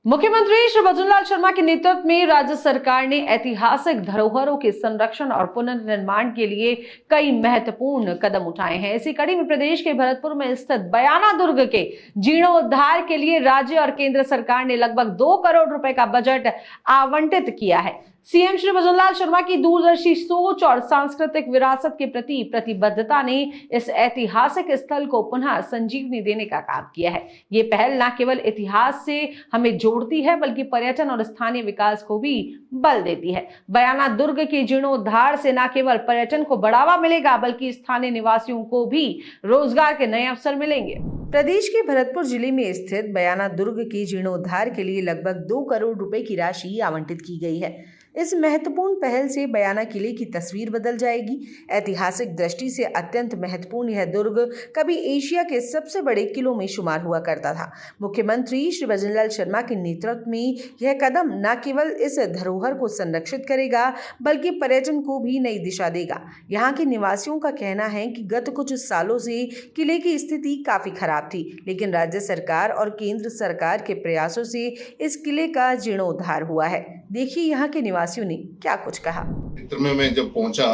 मुख्यमंत्री श्री भजनलाल शर्मा के नेतृत्व में राज्य सरकार ने ऐतिहासिक धरोहरों के संरक्षण और पुनर्निर्माण के लिए कई महत्वपूर्ण कदम उठाए हैं। इसी कड़ी में प्रदेश के भरतपुर में स्थित बयाना दुर्ग के जीर्णोद्धार के लिए राज्य और केंद्र सरकार ने लगभग 2 करोड़ रुपए का बजट आवंटित किया है। सीएम श्री भजनलाल शर्मा की दूरदर्शी सोच और सांस्कृतिक विरासत के प्रति प्रतिबद्धता ने इस ऐतिहासिक स्थल को पुनः संजीवनी देने का काम किया है। ये पहल न केवल इतिहास से हमें जोड़ती है बल्कि पर्यटन और स्थानीय विकास को भी बल देती है। बयाना दुर्ग के जीर्णोद्धार से न केवल पर्यटन को बढ़ावा मिलेगा बल्कि स्थानीय निवासियों को भी रोजगार के नए अवसर मिलेंगे। प्रदेश के भरतपुर जिले में स्थित बयाना दुर्ग के जीर्णोद्धार के लिए लगभग 2 करोड़ रुपए की राशि आवंटित की गई है। इस महत्वपूर्ण पहल से बयाना किले की तस्वीर बदल जाएगी। ऐतिहासिक दृष्टि से अत्यंत महत्वपूर्ण यह दुर्ग कभी एशिया के सबसे बड़े किलों में शुमार हुआ करता था। मुख्यमंत्री श्री भजनलाल शर्मा के नेतृत्व में यह कदम न केवल इस धरोहर को संरक्षित करेगा बल्कि पर्यटन को भी नई दिशा देगा। यहाँ के निवासियों का कहना है कि गत कुछ सालों से किले की स्थिति काफी खराब थी, लेकिन राज्य सरकार और केंद्र सरकार के प्रयासों से इस किले का जीर्णोद्धार हुआ है। देखिए यहाँ के निवासियों ने क्या कुछ कहा। क्षेत्र में मैं जब पहुंचा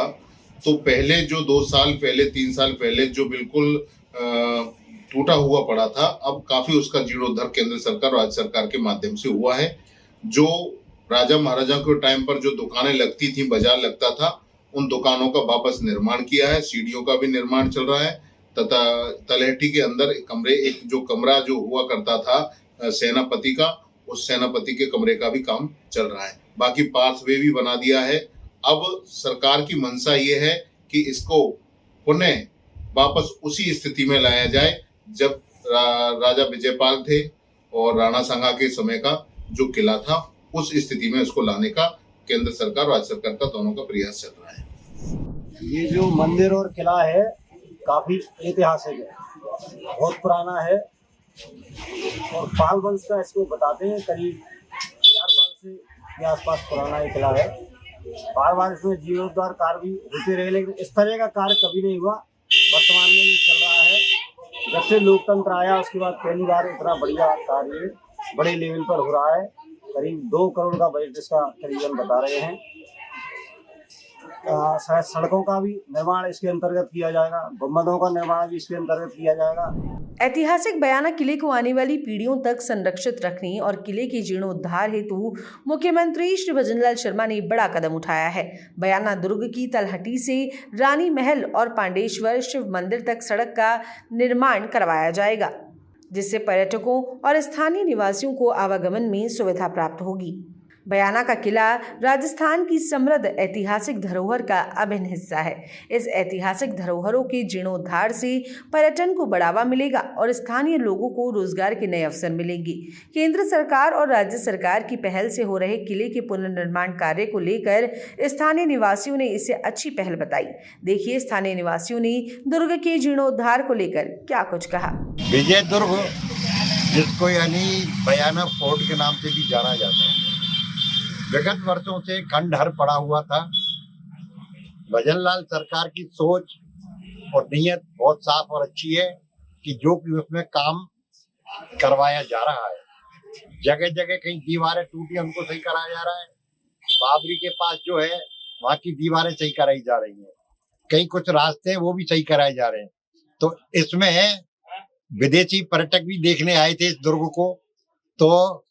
तो पहले जो 2 साल पहले 3 साल पहले जो बिल्कुल टूटा हुआ पड़ा था, अब काफी उसका जीर्णोद्धार केंद्र सरकार और राज्य सरकार के माध्यम से हुआ है। जो राजा महाराजा के टाइम पर जो दुकानें लगती थी, बाजार लगता था, उन दुकानों का वापस निर्माण किया है। सीढ़ियों का भी निर्माण चल रहा है तथा तलहटी के अंदर एक जो कमरा जो हुआ करता था सेनापति का, उस सेनापति के कमरे का भी काम चल रहा है। बाकी पाथवे भी बना दिया है। अब सरकार की मंशा ये है कि इसको पुनः वापस उसी स्थिति में लाया जाए जब राजा विजयपाल थे और राणा सांगा के समय का जो किला था, उस स्थिति में उसको लाने का केंद्र सरकार और राज्य सरकार का दोनों का प्रयास चल रहा है। ये जो मंदिर और किला है काफी ऐतिहासिक है, बहुत पुराना है और पाल वंश का इसको बताते हैं। करीब 4 साल से के आसपास पुराना ये किला है। बार बार इसमें जीर्णोद्धार कार्य भी होते रहे, लेकिन इस तरह का कार्य कभी नहीं हुआ। वर्तमान में ये चल रहा है। जब से लोकतंत्र आया उसके बाद पहली बार इतना बढ़िया कार्य बड़े लेवल पर हो रहा है। करीब 2 करोड़ का बजट इसका करीबन बता रहे हैं। शायद सड़कों का भी निर्माण इसके अंतर्गत किया जाएगा, गुंबदों का निर्माण भी इसके अंतर्गत किया जाएगा। ऐतिहासिक बयाना किले को आने वाली पीढ़ियों तक संरक्षित रखने और किले के जीर्णोद्धार हेतु मुख्यमंत्री श्री भजनलाल शर्मा ने बड़ा कदम उठाया है। बयाना दुर्ग की तलहटी से रानी महल और पांडेश्वर शिव मंदिर तक सड़क का निर्माण करवाया जाएगा, जिससे पर्यटकों और स्थानीय निवासियों को आवागमन में सुविधा प्राप्त होगी। बयाना का किला राजस्थान की समृद्ध ऐतिहासिक धरोहर का अभिन्न हिस्सा है। इस ऐतिहासिक धरोहरों के जीर्णोद्धार से पर्यटन को बढ़ावा मिलेगा और स्थानीय लोगों को रोजगार के नए अवसर मिलेंगे। केंद्र सरकार और राज्य सरकार की पहल से हो रहे किले के पुनर्निर्माण कार्य को लेकर स्थानीय निवासियों ने इसे अच्छी पहल बताई। देखिए स्थानीय निवासियों ने दुर्ग के जीर्णोद्धार को लेकर क्या कुछ कहा। विजय दुर्ग, जिसको यानी बयाना फोर्ट के नाम से भी जाना जाता है, विगत वर्षों से खंडहर पड़ा हुआ था। भजनलाल सरकार की सोच और नीयत बहुत साफ और अच्छी है कि जो कि उसमें काम करवाया जा रहा है। जगह जगह कहीं दीवारें टूटी, उनको सही कराया जा रहा है। बाबरी के पास जो है वहाँ की दीवारें सही कराई जा रही हैं। कहीं कुछ रास्ते हैं वो भी सही कराए जा रहे हैं। तो इसमें विदेशी पर्यटक भी देखने आए थे इस दुर्ग को। तो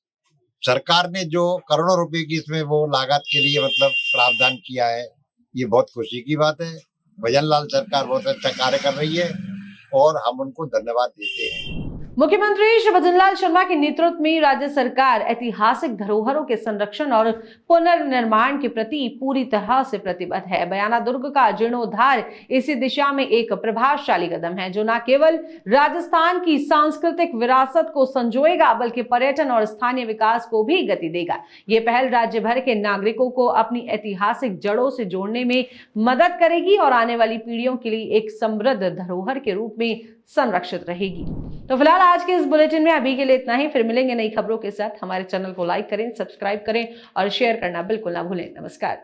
सरकार ने जो करोड़ों रुपए की इसमें वो लागत के लिए मतलब प्रावधान किया है, ये बहुत खुशी की बात है। भजनलाल सरकार बहुत अच्छा कार्य कर रही है और हम उनको धन्यवाद देते हैं। मुख्यमंत्री श्री भजनलाल शर्मा के नेतृत्व में राज्य सरकार ऐतिहासिक धरोहरों के संरक्षण और पुनर्निर्माण के प्रति पूरी तरह से प्रतिबद्ध है। बयाना दुर्ग का जीर्णोद्धार इसी दिशा में एक प्रभावशाली कदम है, जो न केवल राजस्थान की सांस्कृतिक विरासत को संजोएगा बल्कि पर्यटन और स्थानीय विकास को भी गति देगा। ये पहल राज्य भर के नागरिकों को अपनी ऐतिहासिक जड़ों से जोड़ने में मदद करेगी और आने वाली पीढ़ियों के लिए एक समृद्ध धरोहर के रूप में संरक्षित रहेगी। तो फिलहाल आज के इस बुलेटिन में अभी के लिए इतना ही। फिर मिलेंगे नई खबरों के साथ। हमारे चैनल को लाइक करें, सब्सक्राइब करें और शेयर करना बिल्कुल ना भूलें। नमस्कार।